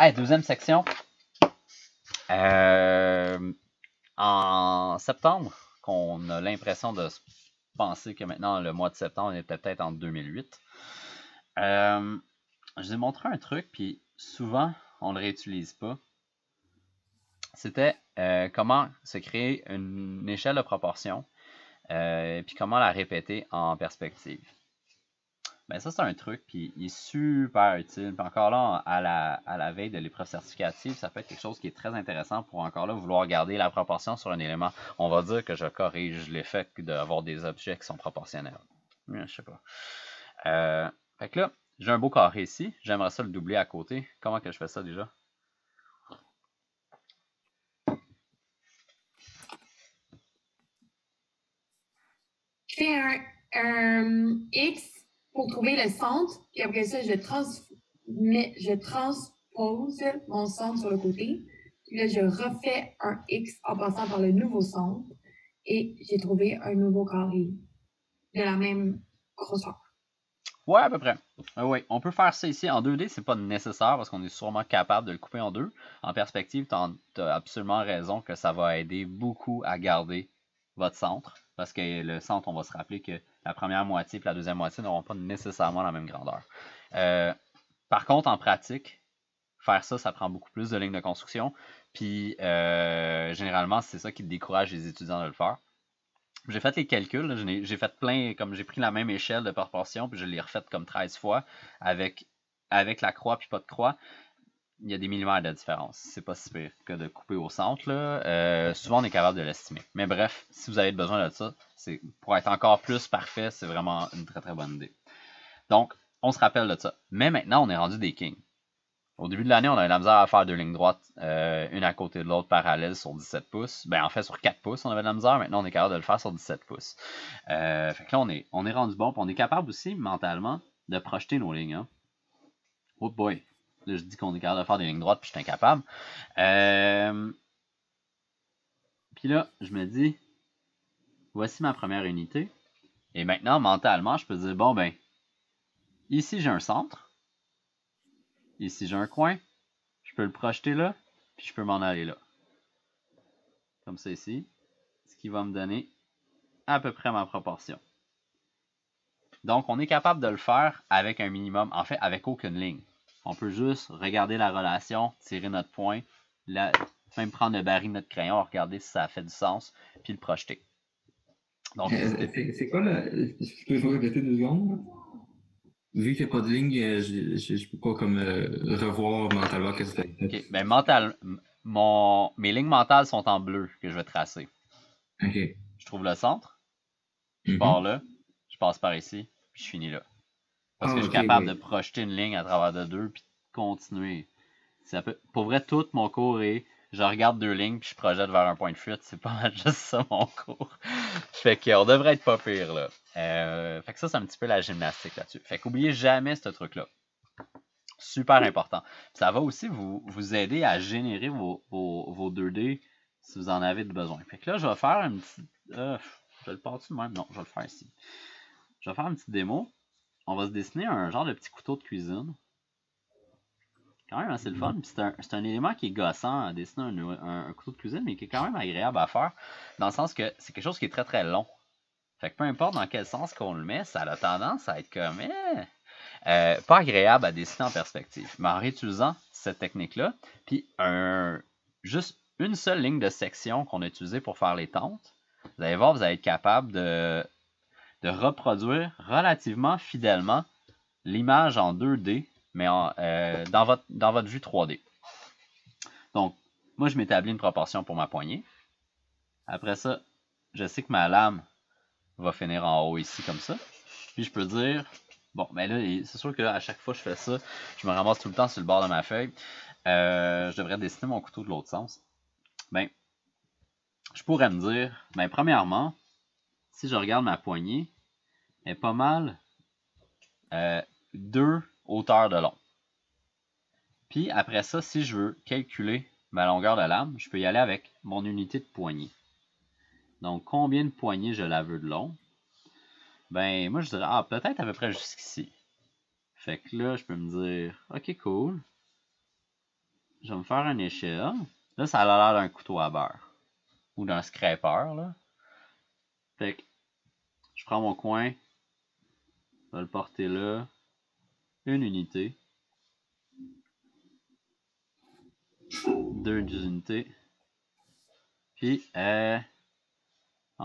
Hey, deuxième section. En septembre, qu'on a l'impression de penser que maintenant, le mois de septembre, on était peut-être en 2008. Je vous ai montré un truc, puis souvent, on ne le réutilise pas. C'était comment se créer une échelle de proportion, puis comment la répéter en perspective. Ben ça, c'est un truc, puis il est super utile. Puis encore là, à la veille de l'épreuve certificative, ça peut être quelque chose qui est très intéressant pour encore là vouloir garder la proportion sur un élément. On va dire que je corrige l'effet d'avoir des objets qui sont proportionnels. Je sais pas. Fait que là, j'ai un beau carré ici. J'aimerais ça le doubler à côté. Comment que je fais ça déjà? Je fais un X pour trouver le centre, puis après ça, je transpose mon centre sur le côté. Puis là, je refais un X en passant par le nouveau centre et j'ai trouvé un nouveau carré de la même grosseur. Ouais, à peu près. Oui, on peut faire ça ici. En 2D, c'est pas nécessaire parce qu'on est sûrement capable de le couper en deux. En perspective, tu as absolument raison que ça va aider beaucoup à garder votre centre. Parce que le centre, on va se rappeler que la première moitié et la deuxième moitié n'auront pas nécessairement la même grandeur. Par contre, en pratique, faire ça, ça prend beaucoup plus de lignes de construction. Puis, généralement, c'est ça qui décourage les étudiants de le faire. J'ai fait les calculs, j'ai fait plein, comme j'ai pris la même échelle de proportion, puis je l'ai refaite comme 13 fois avec la croix puis pas de croix. Il y a des millimètres de différence. C'est pas si pire que de couper au centre. Là. Souvent, on est capable de l'estimer. Mais bref, si vous avez besoin de ça, pour être encore plus parfait, c'est vraiment une très très bonne idée. Donc, on se rappelle de ça. Mais maintenant, on est rendu des kings. Au début de l'année, on avait la misère à faire deux lignes droites, une à côté de l'autre, parallèles sur 17 pouces. Ben, en fait, sur 4 pouces, on avait de la misère. Maintenant, on est capable de le faire sur 17 pouces. Fait que là, on est rendu bon. Puis on est capable aussi, mentalement, de projeter nos lignes. Hein. Oh boy! Là, je dis qu'on est capable de faire des lignes droites, puis je suis incapable. Puis là, je me dis, voici ma première unité. Et maintenant, mentalement, je peux dire, bon, ben, ici, j'ai un centre. Ici, j'ai un coin. Je peux le projeter là, puis je peux m'en aller là. Comme ça ici. Ce qui va me donner à peu près ma proportion. Donc, on est capable de le faire avec un minimum, en fait, avec aucune ligne. On peut juste regarder la relation, tirer notre point, même prendre le baril de notre crayon, regarder si ça fait du sens, puis le projeter. Donc, c'est quoi là? Tu peux répéter 2 secondes? Vu qu'il n'y a pas de ligne, je ne peux pas comme revoir mentalement qu'est-ce que ça fait. Ok, ben mes lignes mentales sont en bleu que je vais tracer. Ok. Je trouve le centre, je pars là, je passe par ici, puis je finis là. Parce que je suis capable de projeter une ligne à travers de deux, puis de continuer. Pour vrai, tout mon cours est, je regarde deux lignes, puis je projette vers un point de fuite. C'est pas mal juste ça, mon cours. Fait qu'on devrait être pas pire, là. Fait que ça, c'est un petit peu la gymnastique là-dessus. Fait qu'oubliez jamais ce truc-là. Super important. Ça va aussi vous aider à générer vos 2D si vous en avez besoin. Fait que là, je vais faire une petite... je vais le passer même? Non, je vais le faire ici. Je vais faire une petite démo. On va se dessiner un genre de petit couteau de cuisine. Quand même assez le fun. Puis c'est un élément qui est gossant à dessiner un couteau de cuisine, mais qui est quand même agréable à faire. Dans le sens que c'est quelque chose qui est très très long. Fait que peu importe dans quel sens qu'on le met, ça a tendance à être comme pas agréable à dessiner en perspective. Mais en réutilisant cette technique-là, puis juste une seule ligne de section qu'on a utilisée pour faire les tentes, vous allez voir, vous allez être capable de reproduire relativement fidèlement l'image en 2D, mais dans votre vue 3D. Donc, moi, je m'établis une proportion pour ma poignée. Après ça, je sais que ma lame va finir en haut ici, comme ça. Puis je peux dire, bon, mais là, c'est sûr qu'à chaque fois que je fais ça, je me ramasse tout le temps sur le bord de ma feuille. Je devrais dessiner mon couteau de l'autre sens. Ben, je pourrais me dire, ben, premièrement, si je regarde ma poignée, elle est pas mal 2 hauteurs de long. Puis après ça, si je veux calculer ma longueur de lame, je peux y aller avec mon unité de poignée. Donc, combien de poignées je la veux de long? Ben, moi, je dirais, peut-être à peu près jusqu'ici. Fait que là, je peux me dire, ok, cool. je vais me faire une échelle. Là, ça a l'air d'un couteau à beurre. Ou d'un scraper, là. Fait que je prends mon coin. Je vais le porter là. Une unité. 2 unités. Puis, en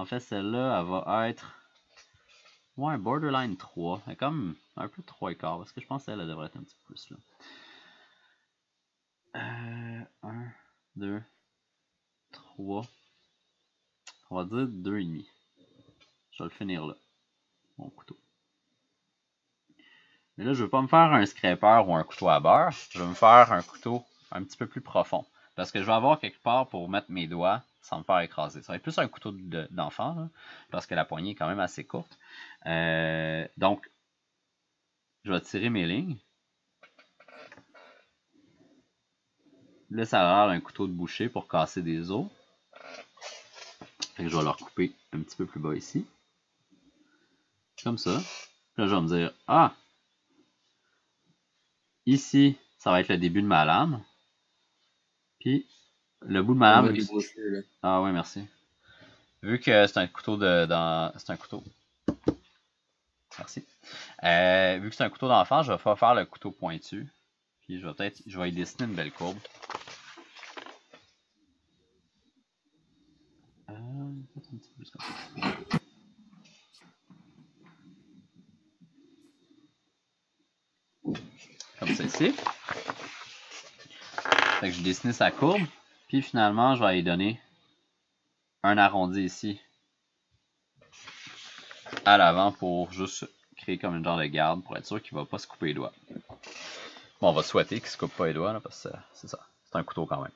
fait, celle-là, elle va être... Ouais, borderline 3. Elle est comme un peu 3/4, parce que je pense qu'elle devrait être un petit peu plus, là. 1, 2, 3. On va dire 2,5. Je vais le finir là, mon couteau. Mais là, je veux pas me faire un scraper ou un couteau à beurre. Je veux me faire un couteau un petit peu plus profond. Parce que je vais avoir quelque part pour mettre mes doigts sans me faire écraser. Ça va être plus un couteau d'enfant, parce que la poignée est quand même assez courte. Donc, je vais tirer mes lignes. Là, ça a l'air d'un couteau de boucher pour casser des os. Fait que je vais le recouper un petit peu plus bas ici. Comme ça. Là, je vais me dire, ah! Ici, ça va être le début de ma lame. Puis, le bout de ma lame... Ah ouais, merci. Vu que c'est un couteau c'est un couteau. Merci. Vu que c'est un couteau d'enfant, je vais pas faire le couteau pointu. Puis je vais y dessiner une belle courbe. Un petit peu plus comme ça. Comme ceci. Fait que je dessine sa courbe. Puis finalement, je vais y donner un arrondi ici à l'avant pour juste créer comme une genre de garde pour être sûr qu'il ne va pas se couper les doigts. Bon, on va souhaiter qu'il ne se coupe pas les doigts là, parce que c'est ça. C'est un couteau quand même.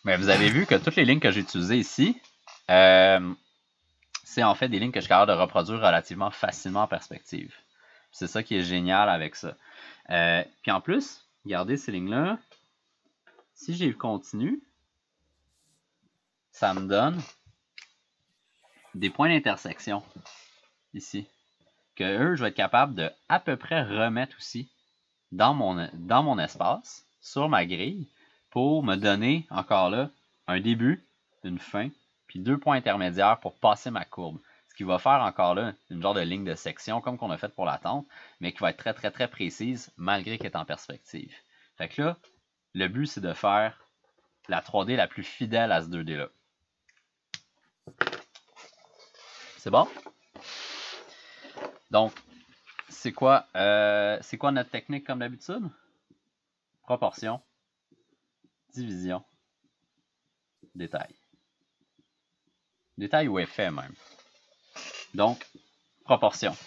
Mais vous avez vu que toutes les lignes que j'ai utilisées ici, c'est en fait des lignes que je suis capable de reproduire relativement facilement en perspective. C'est ça qui est génial avec ça. Puis en plus, regardez ces lignes-là. Si j'ai continu, ça me donne des points d'intersection ici. Que eux, je vais être capable de à peu près remettre aussi dans mon espace, sur ma grille, pour me donner encore là un début, une fin, puis 2 points intermédiaires pour passer ma courbe. Ce qui va faire encore là une genre de ligne de section comme qu'on a fait pour la tente, mais qui va être très très très précise malgré qu'elle est en perspective. Fait que là, le but c'est de faire la 3D la plus fidèle à ce 2D là. C'est bon? Donc, c'est quoi notre technique comme d'habitude? Proportion, division, détail. Détail ou effet même. Donc, proportion.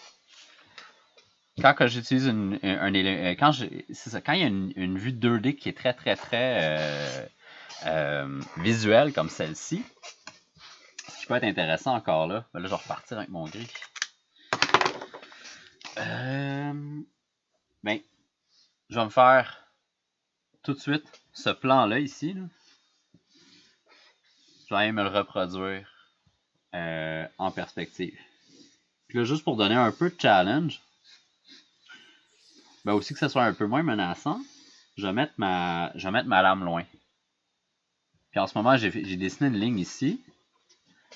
Quand j'utilise quand il y a une vue 2D qui est très très très visuelle comme celle-ci, ce qui peut être intéressant encore là, ben là je vais repartir avec mon gris. Ben, je vais me faire tout de suite ce plan-là ici. Là. Je vais aller me le reproduire en perspective. Puis là, juste pour donner un peu de challenge, ben aussi que ce soit un peu moins menaçant, je vais mettre ma lame loin. Puis en ce moment, j'ai dessiné une ligne ici,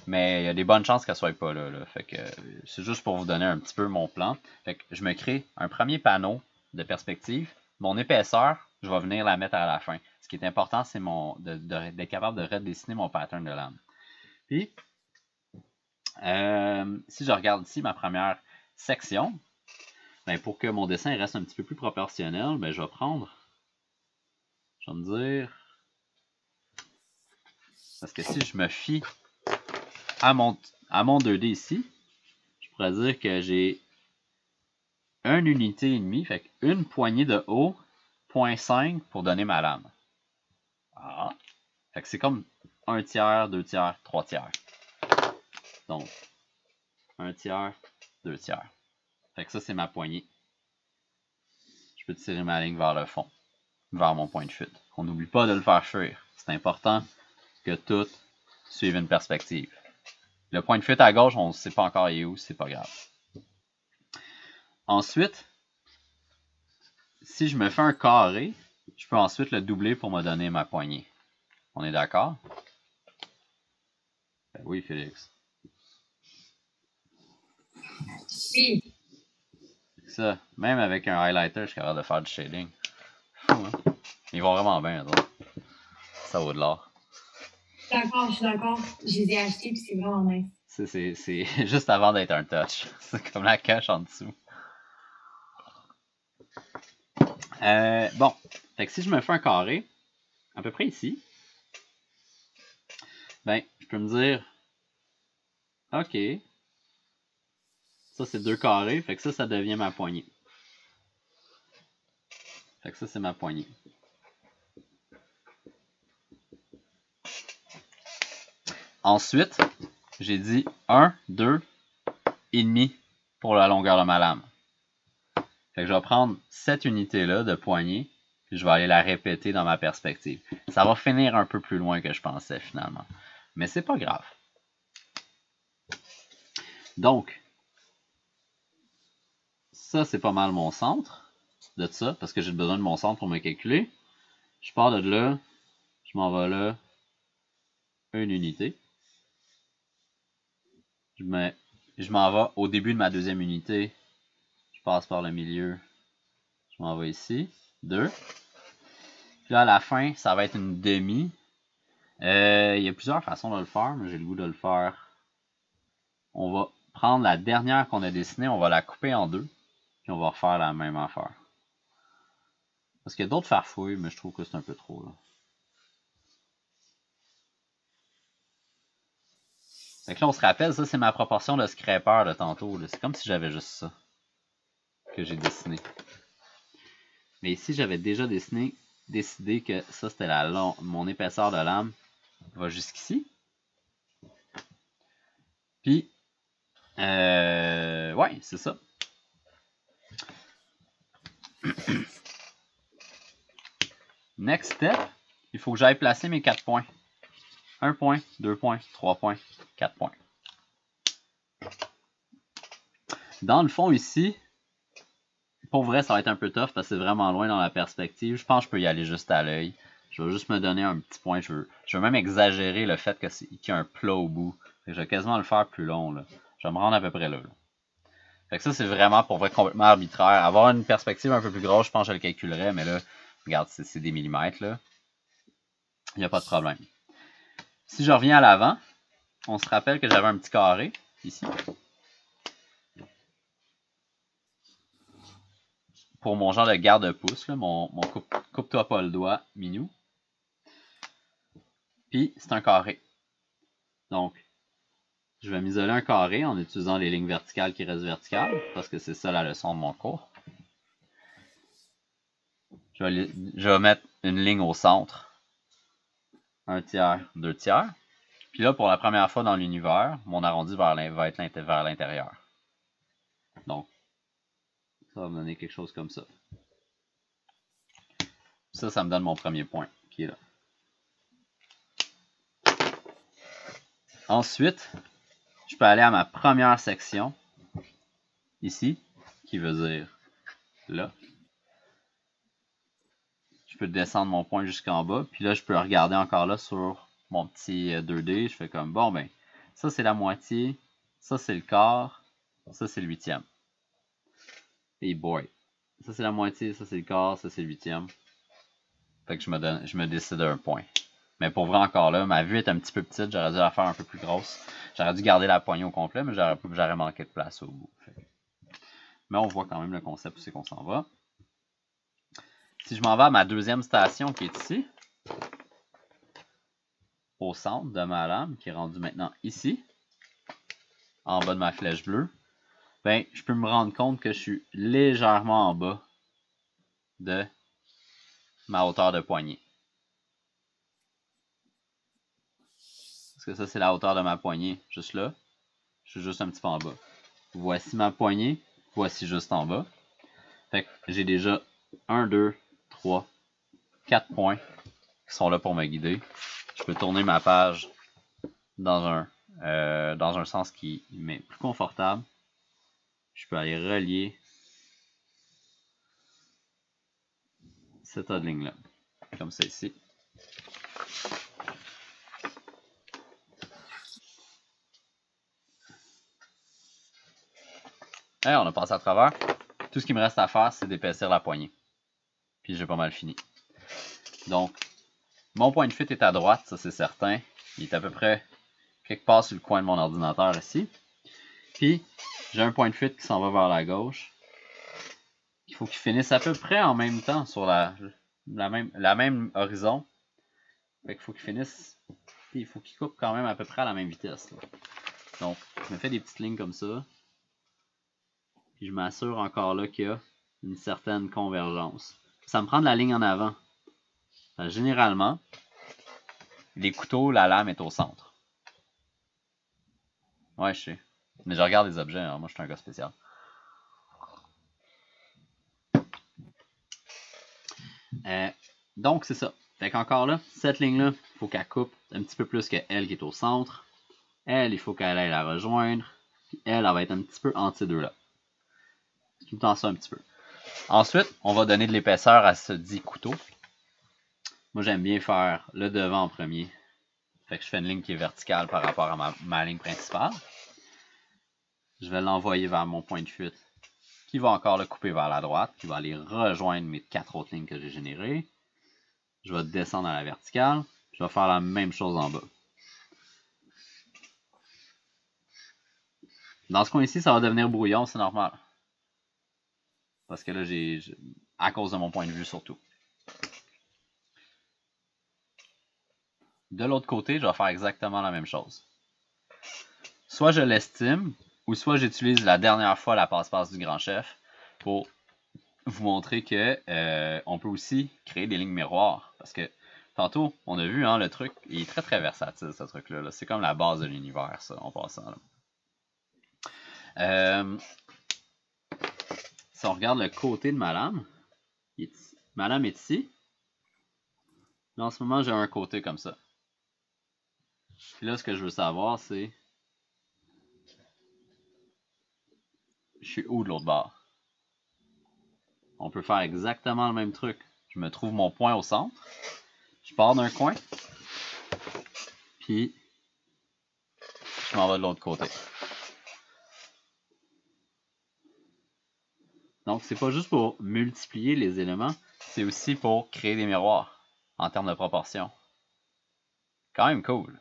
mais il y a des bonnes chances qu'elle soit pas là. Fait que c'est juste pour vous donner un petit peu mon plan. Fait que je me crée un premier panneau de perspective. Mon épaisseur, je vais venir la mettre à la fin. Ce qui est important, c'est d'être capable de redessiner mon pattern de lame. Puis, si je regarde ici ma première section, ben pour que mon dessin reste un petit peu plus proportionnel, ben je vais me dire, parce que si je me fie à mon 2D ici, je pourrais dire que j'ai une unité et demie, fait une poignée de haut, 0.5 pour donner ma lame. Ah. Fait que c'est comme 1 tiers, 2 tiers, 3 tiers. Donc, 1 tiers, 2 tiers. Fait que ça, c'est ma poignée. Je peux tirer ma ligne vers le fond, vers mon point de chute. On n'oublie pas de le faire fuir. C'est important que tout suive une perspective. Le point de fuite à gauche, on ne sait pas encore où, c'est pas grave. Ensuite, si je me fais un carré, je peux ensuite le doubler pour me donner ma poignée. On est d'accord? Ben oui, Félix. Oui. Ça, même avec un highlighter, je suis capable de faire du shading. Fou, hein? Ils vont vraiment bien, donc. Ça vaut de l'or. D'accord, je suis d'accord. Je les ai achetés, puis c'est vraiment nice. C'est juste avant d'être un touch. C'est comme la cache en dessous. Bon, fait que si je me fais un carré, à peu près ici, ben, je peux me dire, ok, ça c'est 2 carrés, fait que ça devient ma poignée. Fait que ça, c'est ma poignée. Ensuite, j'ai dit 1, 2 et demi pour la longueur de ma lame. Fait que je vais prendre cette unité-là de poignée, puis je vais aller la répéter dans ma perspective. Ça va finir un peu plus loin que je pensais finalement. Mais c'est pas grave. Donc, ça c'est pas mal mon centre de ça, parce que j'ai besoin de mon centre pour me calculer. Je pars de là, je m'en vais là, une unité. Je m'en vais au début de ma deuxième unité, je passe par le milieu, je m'en vais ici, 2. Puis là, à la fin, ça va être une demi. Il y a plusieurs façons de le faire, mais j'ai le goût de le faire. On va prendre la dernière qu'on a dessinée, on va la couper en 2, puis on va refaire la même affaire. Parce qu'il y a d'autres farfouilles, mais je trouve que c'est un peu trop, là. Fait que là, on se rappelle, ça, c'est ma proportion de scraper de tantôt, là. C'est comme si j'avais juste ça que j'ai dessiné. Mais ici, j'avais déjà décidé que ça, c'était mon épaisseur de lame va jusqu'ici. Puis, ouais, c'est ça. Next step, il faut que j'aille placer mes 4 points. 1 point, 2 points, 3 points, 4 points. Dans le fond, ici, pour vrai, ça va être un peu tough parce que c'est vraiment loin dans la perspective. Je pense que je peux y aller juste à l'œil. Je vais juste me donner un petit point. Je veux même exagérer le fait qu'il y a un plat au bout. Je vais quasiment le faire plus long, là. Je vais me rendre à peu près là. Fait que ça, c'est vraiment pour vrai complètement arbitraire. Avoir une perspective un peu plus grosse, je pense que je le calculerais, mais là, regarde, c'est des millimètres, là. Il n'y a pas de problème. Si je reviens à l'avant, on se rappelle que j'avais un petit carré, ici. Pour mon genre de garde-pouce, mon coupe-toi pas le doigt, minou. Puis, c'est un carré. Donc, je vais m'isoler un carré en utilisant les lignes verticales qui restent verticales, parce que c'est ça la leçon de mon cours. Je vais mettre une ligne au centre. 1 tiers, 2 tiers. Puis là, pour la première fois dans l'univers, mon arrondi va être vers l'intérieur. Donc, ça va me donner quelque chose comme ça. Ça me donne mon premier point qui est là. Ensuite, je peux aller à ma première section, ici, qui veut dire là. Je peux descendre mon point jusqu'en bas, puis là, je peux regarder encore là sur mon petit 2D. Je fais comme, bon, ben, ça c'est la moitié, ça c'est le quart, ça c'est le huitième. Et boy, ça c'est la moitié, ça c'est le quart, ça c'est le huitième. Fait que je me décide un point. Mais pour vrai, encore là, ma vue est un petit peu petite, j'aurais dû la faire un peu plus grosse. J'aurais dû garder la poignée au complet, mais j'aurais manqué de place au bout. Mais on voit quand même le concept où c'est qu'on s'en va. Si je m'en vais à ma deuxième station qui est ici, au centre de ma lame, qui est rendue maintenant ici, en bas de ma flèche bleue, ben, je peux me rendre compte que je suis légèrement en bas de ma hauteur de poignée. Parce que ça, c'est la hauteur de ma poignée, juste là. Je suis juste un petit peu en bas. Voici ma poignée, voici juste en bas. Fait que j'ai déjà 1, 2, 3, 4 points qui sont là pour me guider. Je peux tourner ma page dans un sens qui m'est plus confortable. Je peux aller relier ce tas de lignes-là. Comme ça ici. Et on a passé à travers. Tout ce qui me reste à faire, c'est d'épaissir la poignée. Puis j'ai pas mal fini. Donc, mon point de fuite est à droite, ça c'est certain. Il est à peu près quelque part sur le coin de mon ordinateur ici. Puis, j'ai un point de fuite qui s'en va vers la gauche. Il faut qu'il finisse à peu près en même temps sur la même horizon. Fait qu'il faut qu'il finisse. Puis il faut qu'il coupe quand même à peu près à la même vitesse. Là. Donc, je me fais des petites lignes comme ça. Puis je m'assure encore là qu'il y a une certaine convergence. Ça me prend de la ligne en avant. Généralement, les couteaux, la lame est au centre. Ouais, je sais. Mais je regarde les objets, hein. Moi je suis un gars spécial. Donc c'est ça. Fait qu'encore là, cette ligne-là, il faut qu'elle coupe un petit peu plus que elle qui est au centre. Elle, il faut qu'elle aille la rejoindre. Puis elle va être un petit peu entre ces deux-là. C'est tout le temps ça un petit peu. Ensuite, on va donner de l'épaisseur à ce dit couteau. Moi, j'aime bien faire le devant en premier. Fait que je fais une ligne qui est verticale par rapport à ma ligne principale. Je vais l'envoyer vers mon point de fuite, qui va encore le couper vers la droite, qui va aller rejoindre mes 4 autres lignes que j'ai générées. Je vais descendre à la verticale. Je vais faire la même chose en bas. Dans ce coin-ci, ça va devenir brouillon, c'est normal. Parce que là, à cause de mon point de vue surtout. De l'autre côté, je vais faire exactement la même chose. Soit je l'estime, ou soit j'utilise la dernière fois la passe-passe du grand chef pour vous montrer que on peut aussi créer des lignes miroirs. Parce que tantôt, on a vu, hein, le truc, il est très très versatile, ce truc-là. Là. C'est comme la base de l'univers, ça, en passant. Là. Si on regarde le côté de ma lame, ma lame est ici. Là, en ce moment, j'ai un côté comme ça. Puis là, ce que je veux savoir, c'est je suis où de l'autre bord? On peut faire exactement le même truc. Je me trouve mon point au centre. Je pars d'un coin. Puis, je m'en vais de l'autre côté. Donc, c'est pas juste pour multiplier les éléments, c'est aussi pour créer des miroirs en termes de proportion. Quand même cool.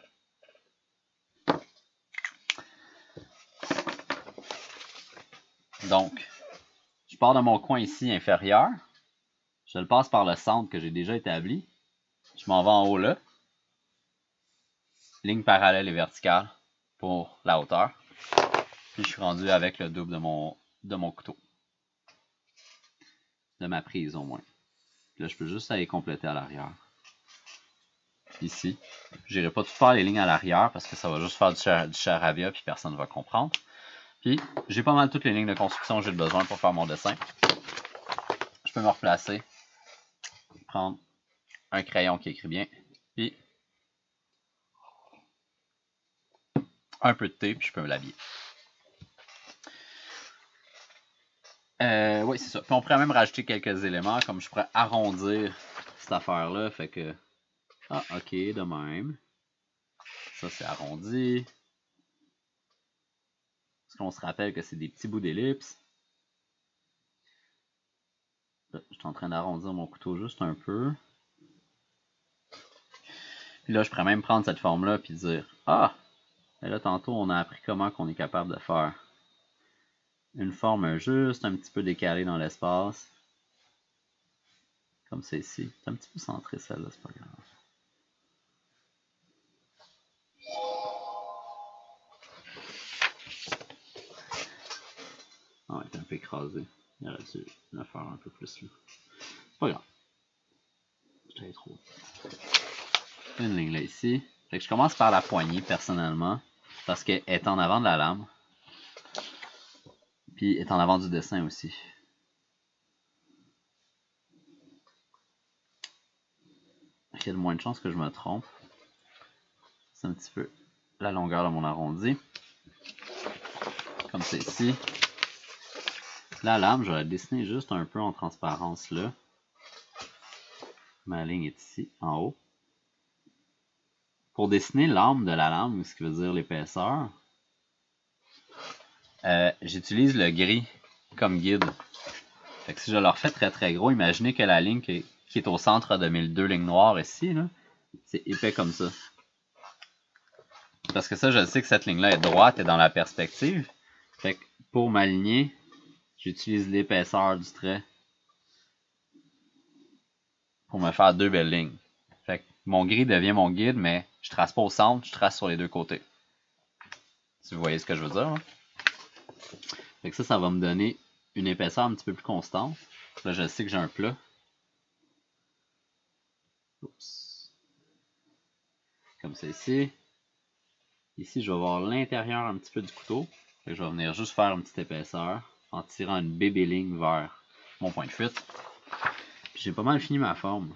Donc, je pars de mon coin ici inférieur. Je le passe par le centre que j'ai déjà établi. Je m'en vais en haut là. Ligne parallèle et verticale pour la hauteur. Puis je suis rendu avec le double de mon couteau. De ma prise au moins. Puis là, je peux juste aller compléter à l'arrière. Ici. Je n'irai pas tout faire les lignes à l'arrière parce que ça va juste faire du charabia puis personne ne va comprendre. Puis, j'ai pas mal toutes les lignes de construction que j'ai besoin pour faire mon dessin. Je peux me replacer. Prendre un crayon qui écrit bien. Puis, un peu de thé, puis je peux me l'habiller. Oui, c'est ça. Puis on pourrait même rajouter quelques éléments, comme je pourrais arrondir cette affaire-là. Fait que... Ah, ok, de même. Ça, c'est arrondi. Est-ce qu'on se rappelle que c'est des petits bouts d'ellipse? Je suis en train d'arrondir mon couteau juste un peu. Puis là, je pourrais même prendre cette forme-là et dire « Ah! » Et là, tantôt, on a appris comment qu'on est capable de faire une forme juste un petit peu décalée dans l'espace. Comme c'est ici. C'est un petit peu centré, celle-là, c'est pas grave. Ah, elle est un peu écrasée. Il aurait dû la faire un peu plus là. C'est pas grave. J'étais trop. Une ligne là ici. Fait que je commence par la poignée personnellement. Parce qu'elle est en avant de la lame. Puis elle est en avant du dessin aussi. Il y a de moins de chances que je me trompe. C'est un petit peu la longueur de mon arrondi. Comme c'est ici. La lame, je vais la dessiner juste un peu en transparence là. Ma ligne est ici, en haut. Pour dessiner l'âme de la lame, ce qui veut dire l'épaisseur, j'utilise le gris comme guide. Fait que si je le refais très très gros, imaginez que la ligne qui est au centre de mes deux lignes noires ici, c'est épais comme ça. Parce que ça, je sais que cette ligne-là est droite et dans la perspective. Fait que pour m'aligner, j'utilise l'épaisseur du trait pour me faire deux belles lignes. Fait que mon gris devient mon guide, mais je trace pas au centre, je trace sur les deux côtés. Si vous voyez ce que je veux dire. Hein? Fait que ça va me donner une épaisseur un petit peu plus constante. Là, je sais que j'ai un plat. Oups. Comme ça ici. Ici, je vais voir l'intérieur un petit peu du couteau. Fait que je vais venir juste faire une petite épaisseur en tirant une bébé ligne vers mon point de fuite. J'ai pas mal fini ma forme.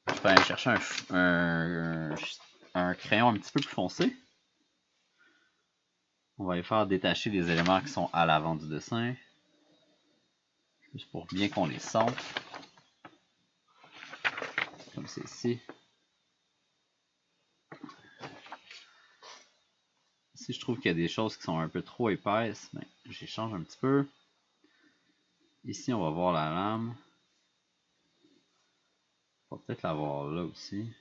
Je peux aller chercher un crayon un petit peu plus foncé. On va aller faire détacher les éléments qui sont à l'avant du dessin. Juste pour bien qu'on les sente. Comme c'est ici. Si je trouve qu'il y a des choses qui sont un peu trop épaisses, ben, j'échange un petit peu. Ici, on va voir la lame. On va peut-être la voir là aussi.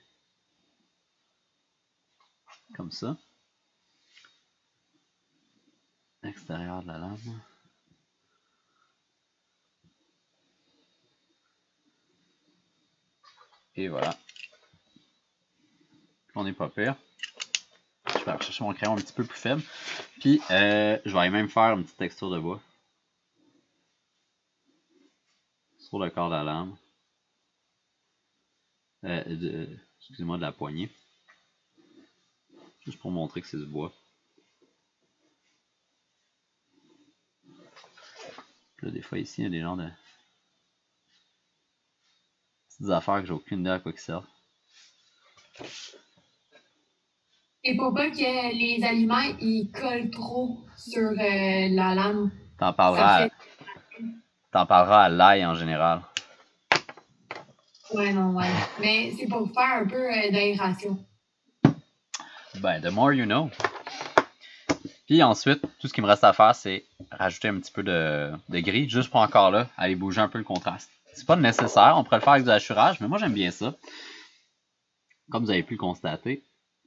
Comme ça. Extérieur de la lame. Et voilà. On n'est pas pire. Je vais aller chercher mon crayon un petit peu plus faible. Puis, je vais aller même faire une petite texture de bois. Sur le corps de la lame. Excusez-moi, de la poignée. Juste pour montrer que c'est du bois. Là, des fois ici, il y a des genres de petites affaires que j'ai aucune idée à quoi ils servent. Et pour pas que les aliments ils collent trop sur la lame. T'en parleras à l'ail en général. Ouais, non, ouais. Mais c'est pour faire un peu d'aération. Ben, the more you know. Puis ensuite, tout ce qui me reste à faire, c'est rajouter un petit peu de gris, juste pour encore là, aller bouger un peu le contraste. C'est pas nécessaire, on pourrait le faire avec du hachurage, mais moi j'aime bien ça. Comme vous avez pu le constater,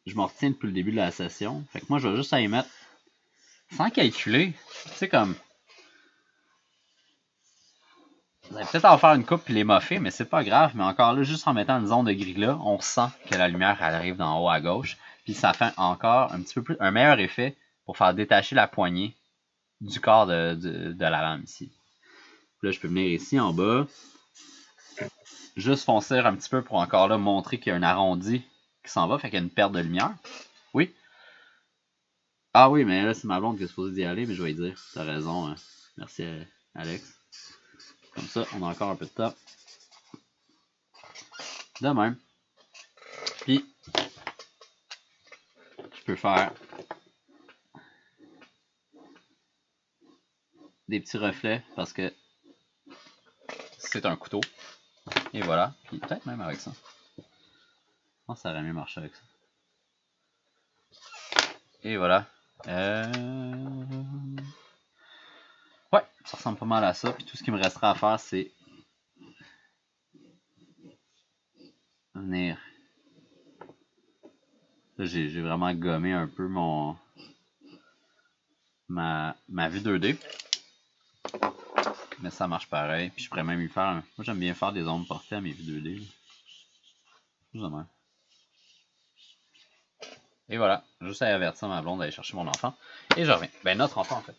je m'en retiens depuis le début de la session. Fait que moi, je vais juste aller mettre, sans calculer, tu sais comme... Vous allez peut-être en faire une coupe puis les moffer, mais c'est pas grave. Mais encore là, juste en mettant une zone de gris là, on sent que la lumière elle arrive d'en haut à gauche. Puis ça fait encore un petit peu plus, un meilleur effet pour faire détacher la poignée du corps de la lame ici. Puis là, je peux venir ici en bas, juste foncer un petit peu pour encore là montrer qu'il y a un arrondi qui s'en va, fait qu'il y a une perte de lumière. Oui. Ah oui, mais là, c'est ma blonde qui est supposée d'y aller, mais je vais y dire. T'as raison. Hein. Merci, Alex. Comme ça, on a encore un peu de temps. De même. Puis, je peux faire des petits reflets parce que c'est un couteau. Et voilà. Puis peut-être même avec ça. Je pense que ça aurait mieux marché avec ça. Et voilà. Ouais, ça ressemble pas mal à ça. Puis tout ce qui me restera à faire, c'est venir. Là, j'ai vraiment gommé un peu ma vue 2D. Mais ça marche pareil. Puis je pourrais même y faire. Moi, j'aime bien faire des ombres portées à mes vues 2D. Plus ou moins. Et voilà. Juste à avertir ma blonde d'aller chercher mon enfant. Et je reviens. Ben, notre enfant, en fait.